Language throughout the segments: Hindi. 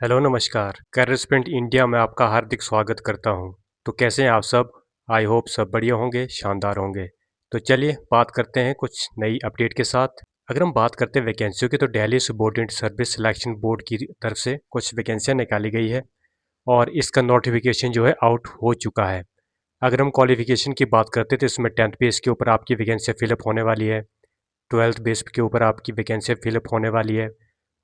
हेलो नमस्कार, करियर स्प्रिंट इंडिया में आपका हार्दिक स्वागत करता हूं। तो कैसे हैं आप सब? आई होप सब बढ़िया होंगे, शानदार होंगे। तो चलिए बात करते हैं कुछ नई अपडेट के साथ। अगर हम बात करते हैं वैकेंसियों की तो Delhi subordinate service selection board की तरफ से कुछ वैकेंसियां निकाली गई है और इसका नोटिफिकेशन जो है आउट हो चुका है। अगर हम क्वालिफिकेशन की बात करते हैं तो इसमें 10th बेस के ऊपर आपकी वैकेंसी फिलअप होने वाली है, 12th बेस के ऊपर आपकी वैकेंसी फिलअप होने वाली है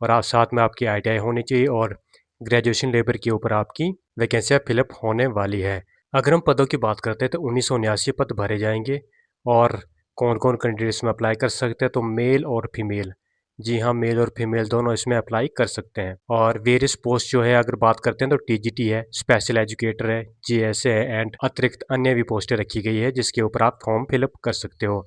और आप साथ में आपकी ITI होनी चाहिए और ग्रेजुएशन लेबर के ऊपर आपकी वैकेंसियाँ फिलअप होने वाली है। अगर हम पदों की बात करते हैं तो 1979 पद भरे जाएंगे और कौन कौन कैंडिडेट्स में अप्लाई कर सकते हैं तो मेल और फीमेल, जी हाँ, मेल और फीमेल दोनों इसमें अप्लाई कर सकते हैं। और वेरियस पोस्ट जो है अगर बात करते हैं तो TGT है, स्पेशल एजुकेटर है, GSA है एंड अतिरिक्त अन्य भी पोस्टें रखी गई है जिसके ऊपर आप फॉर्म फिलअप कर सकते हो।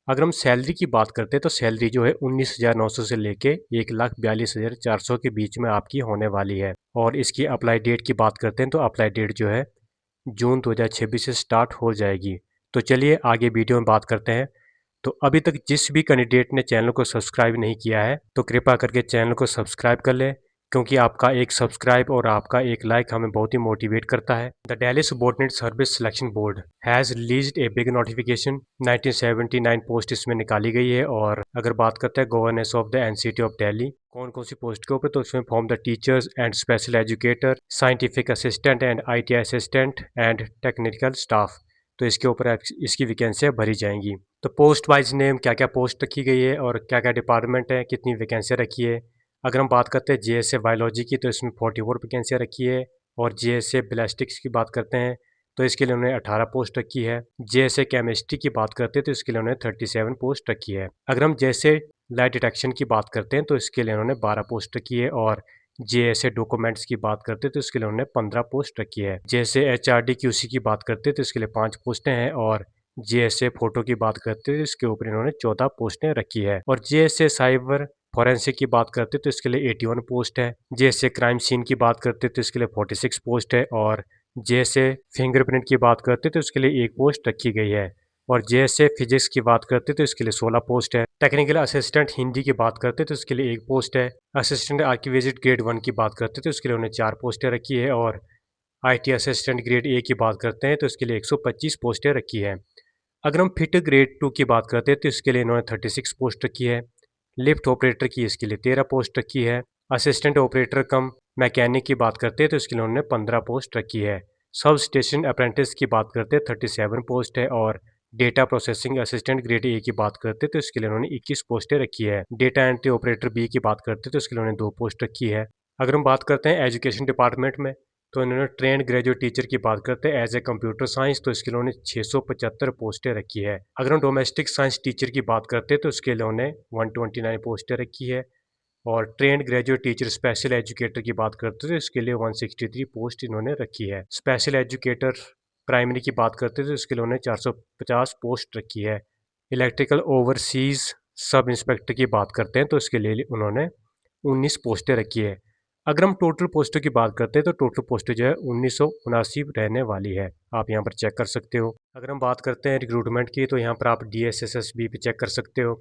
अगर हम सैलरी की बात करते हैं तो सैलरी जो है 19,900 से लेके 1,42,400 के बीच में आपकी होने वाली है। और इसकी अप्लाई डेट की बात करते हैं तो अप्लाई डेट जो है जून 2026 से स्टार्ट हो जाएगी। तो चलिए आगे वीडियो में बात करते हैं। तो अभी तक जिस भी कैंडिडेट ने चैनल को सब्सक्राइब नहीं किया है तो कृपया करके चैनल को सब्सक्राइब कर लें, क्योंकि आपका एक सब्सक्राइब और आपका एक लाइक हमें बहुत ही मोटिवेट करता है। The Delhi subordinate service selection board has released a big notification. 1979 post इसमें निकाली गई है। और अगर बात करते हैं governance of the NCT of Delhi, कौन कौन सी पोस्ट के ऊपर, तो इसमें form the teachers and special educator, scientific assistant and ITI assistant and technical staff, तो इसके ऊपर इसकी वैकेंसियाँ भरी जाएंगी। तो पोस्ट वाइज नेम क्या क्या पोस्ट रखी गई है और क्या क्या डिपार्टमेंट है, कितनी वैकेंसियाँ रखी है। अगर हम बात करते हैं JSA बायोलॉजी की तो इसमें 44 वैकेंसियाँ रखी है। और JSA बैलिस्टिक्स की बात करते हैं तो इसके लिए उन्होंने 18 पोस्ट रखी है। JSA केमिस्ट्री की बात करते हैं तो इसके लिए उन्होंने 37 पोस्ट रखी है। अगर हम JSA लाइट डिटेक्शन की बात करते हैं तो इसके लिए उन्होंने 12 पोस्ट रखी है। और JSA डॉक्यूमेंट्स की बात करते हैं तो इसके लिए उन्होंने 15 पोस्ट रखी है। JSA HRD QC की बात करते हैं तो इसके लिए 5 पोस्टें हैं। और JSA फोटो की बात करते हैं तो इसके ऊपर इन्होंने 14 पोस्टें रखी है। और JSA साइबर फॉरेंसिक की बात करते हैं तो इसके लिए 81 पोस्ट है। JSA क्राइम सीन की बात करते हैं तो इसके लिए 46 पोस्ट है। और JSA फिंगरप्रिंट की बात करते हैं तो इसके लिए 1 पोस्ट रखी गई है। और JSA फिजिक्स की बात करते हैं तो इसके लिए 16 पोस्ट है। टेक्निकल असिस्टेंट हिंदी की बात करते हैं तो इसके लिए 1 पोस्ट है। असिस्टेंट आर्किविजिट ग्रेड 1 की बात करते हैं तो इसके लिए उन्हें 4 पोस्टें रखी है। और IT असिस्टेंट ग्रेड A की बात करते हैं तो इसके लिए 125 पोस्टें रखी है। अगर हम फिट ग्रेड 2 की बात करते हैं तो इसके लिए इन्होंने 36 पोस्ट रखी है। लिफ्ट ऑपरेटर की इसके लिए 13 पोस्ट रखी है। असिस्टेंट ऑपरेटर कम मैकेनिक की बात करते हैं तो इसके लिए उन्होंने 15 पोस्ट रखी है। सब स्टेशन अप्रेंटिस की बात करते हैं 37 पोस्ट है। और data processing assistant grade A की बात करते हैं तो इसके लिए उन्होंने 21 पोस्टें रखी है। डेटा एंट्री ऑपरेटर B की बात करते हैं तो इसके लिए उन्होंने 2 पोस्ट रखी है। अगर हम बात करते हैं एजुकेशन डिपार्टमेंट में तो इन्होंने ट्रेंड ग्रेजुएट टीचर की बात करते हैं एज ए कंप्यूटर साइंस तो इसके लिए उन्होंने 675 पोस्टें रखी है। अगर हम डोमेस्टिक साइंस टीचर की बात करते हैं तो इसके लिए उन्होंने 129 पोस्टें रखी है। और trained graduate teacher special educator की बात करते हैं तो इसके लिए 163 पोस्ट इन्होंने रखी है। स्पेशल एजुकेटर प्राइमरी की बात करते हैं तो इसके लिए उन्होंने 450 पोस्ट रखी है। इलेक्ट्रिकल ओवरसीज सब इंस्पेक्टर की बात करते हैं तो इसके लिए उन्होंने 19 पोस्टें रखी है। अगर हम टोटल पोस्टों की बात करते हैं तो टोटल पोस्टें जो है 1979 रहने वाली है। आप यहाँ पर चेक कर सकते हो। अगर हम बात करते हैं रिक्रूटमेंट की तो यहाँ पर आप DSSSB पे चेक कर सकते हो।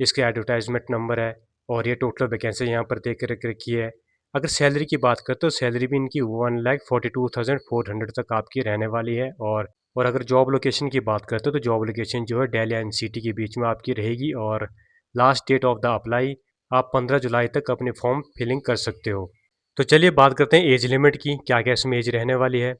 इसके एडवर्टाइजमेंट नंबर है और ये टोटल वैकेंसी यहाँ पर देख के रखी है। अगर सैलरी की बात करते हो सैलरी भी इनकी 1,42,400 तक आपकी रहने वाली है। और अगर जॉब लोकेशन की बात करते हो तो जॉब लोकेशन जो है दिल्ली NCT के बीच में आपकी रहेगी। और last date of the apply आप 15 जुलाई तक अपने फॉर्म फिलिंग कर सकते हो। तो चलिए बात करते हैं एज लिमिट की, क्या क्या इसमें एज रहने वाली है।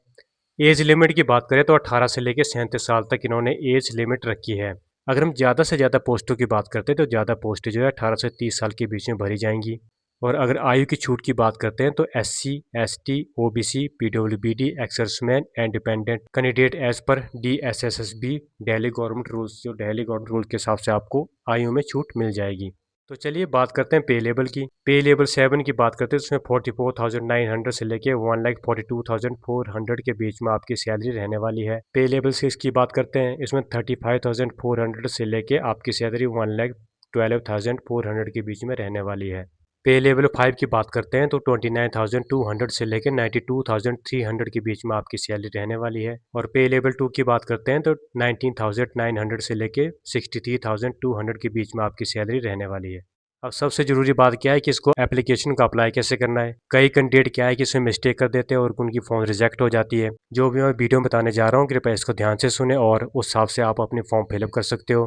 एज लिमिट की बात करें तो 18 से लेकर 37 साल तक इन्होंने एज लिमिट रखी है। अगर हम ज़्यादा से ज़्यादा पोस्टों की बात करते हैं तो ज़्यादा पोस्ट जो है 18 से 30 साल के बीच में भरी जाएंगी। और अगर आयु की छूट की बात करते हैं तो SC ST OBC PWBD ex serviceman and dependent candidate age पर DSSSB दिल्ली गवर्नमेंट रूल्स, जो दिल्ली गवर्नमेंट रूल के हिसाब से आपको आयु में छूट मिल जाएगी। तो चलिए बात करते हैं पे लेवल की। पे लेवल 7 की बात करते हैं उसमें 44,900 से लेके 1,42,400 के बीच में आपकी सैलरी रहने वाली है। पे लेवल 6 की बात करते हैं इसमें 35,400 से लेके आपकी सैलरी 1,12,400 के बीच में रहने वाली है। पे लेवल 5 की बात करते हैं तो 29,200 से लेकर 92,300 के बीच में आपकी सैलरी रहने वाली है। और पे लेवल 2 की बात करते हैं तो 19,900 से लेकर 63,200 के बीच में आपकी सैलरी रहने वाली है। अब सबसे ज़रूरी बात क्या है कि इसको एप्लीकेशन को अप्लाई कैसे करना है। कई कैंडिडेट क्या है कि इसमें मिस्टेक कर देते हैं और उनकी फॉर्म रिजेक्ट हो जाती है। जो भी मैं वीडियो में बताने जा रहा हूँ कृपया इसको ध्यान से सुने और उस हिसाब से आप अपनी फॉर्म फिलअप कर सकते हो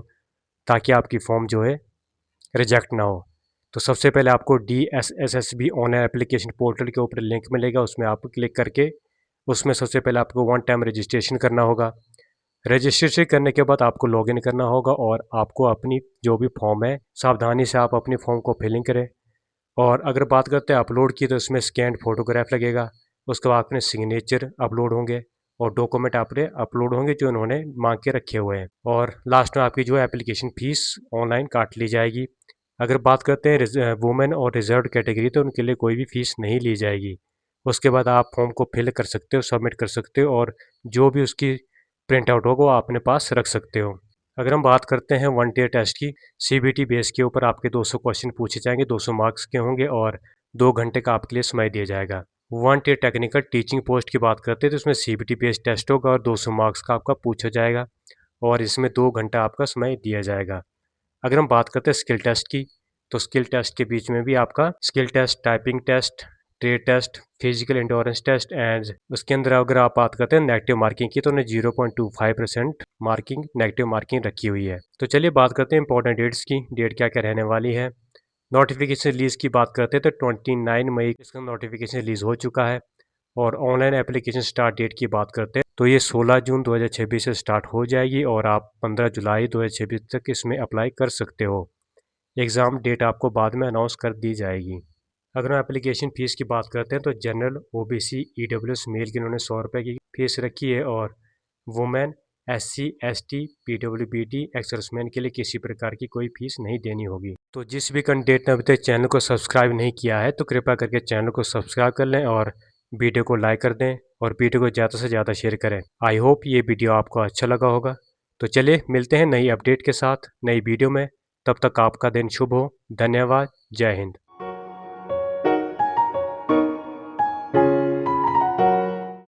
ताकि आपकी फॉर्म जो है रिजेक्ट ना हो। तो सबसे पहले आपको DSSSB ऑनलाइन एप्लीकेशन पोर्टल के ऊपर लिंक मिलेगा, उसमें आप क्लिक करके उसमें सबसे पहले आपको वन टाइम रजिस्ट्रेशन करना होगा। रजिस्ट्रेशन करने के बाद आपको लॉगिन करना होगा और आपको अपनी जो भी फॉर्म है सावधानी से आप अपनी फॉर्म को फिलिंग करें। और अगर बात करते हैं अपलोड की तो इसमें स्कैन फोटोग्राफ लगेगा, उसके बाद अपने सिग्नेचर अपलोड होंगे और डॉक्यूमेंट आपने अपलोड होंगे जो उन्होंने मांग के रखे हुए हैं। और लास्ट में आपकी जो है एप्लीकेशन फ़ीस ऑनलाइन काट ली जाएगी। अगर बात करते हैं वुमेन और रिजर्व्ड कैटेगरी तो उनके लिए कोई भी फ़ीस नहीं ली जाएगी। उसके बाद आप फॉर्म को फिल कर सकते हो, सबमिट कर सकते हो और जो भी उसकी प्रिंट आउट होगा वो अपने पास रख सकते हो। अगर हम बात करते हैं वन ईयर टेस्ट की, CBT बेस के ऊपर आपके 200 क्वेश्चन पूछे जाएंगे, 200 मार्क्स के होंगे और 2 घंटे का आपके लिए समय दिया जाएगा। One year technical teaching post की बात करते हैं तो इसमें CBT बेस्ड टेस्ट होगा और 200 मार्क्स का आपका पूछा जाएगा और इसमें 2 घंटा आपका समय दिया जाएगा। अगर हम बात करते हैं स्किल टेस्ट की, तो स्किल टेस्ट के बीच में भी आपका skill test, typing test, trade test, physical endurance test and उसके अंदर अगर आप बात करते हैं नेगेटिव मार्किंग की तो उन्हें 0.25% मार्किंग नेगेटिव मार्किंग रखी हुई है। तो चलिए बात करते हैं इंपॉर्टेंट डेट्स की, डेट क्या क्या रहने वाली है। नोटिफिकेशन रिलीज़ की बात करते हैं तो 29 मई इसका नोटिफिकेशन रिलीज़ हो चुका है। और ऑनलाइन एप्लीकेशन स्टार्ट डेट की बात करते हैं तो ये 16 जून 2026 से स्टार्ट हो जाएगी और आप 15 जुलाई 2026 तक इसमें अप्लाई कर सकते हो। एग्ज़ाम डेट आपको बाद में अनाउंस कर दी जाएगी। अगर हम एप्लीकेशन फ़ीस की बात करते हैं तो जनरल, OBC, EWS मेल की इन्होंने 100 रुपये की फ़ीस रखी है और women, SC, ST, PWBD, ex serviceman के लिए किसी प्रकार की कोई फीस नहीं देनी होगी। तो जिस भी कैंडिडेट ने अभी तक चैनल को सब्सक्राइब नहीं किया है तो कृपया करके चैनल को सब्सक्राइब कर लें और वीडियो को लाइक कर दें और वीडियो को ज़्यादा से ज़्यादा शेयर करें। आई होप ये वीडियो आपको अच्छा लगा होगा। तो चलिए मिलते हैं नई अपडेट के साथ नई वीडियो में। तब तक आपका दिन शुभ हो। धन्यवाद। जय हिंद।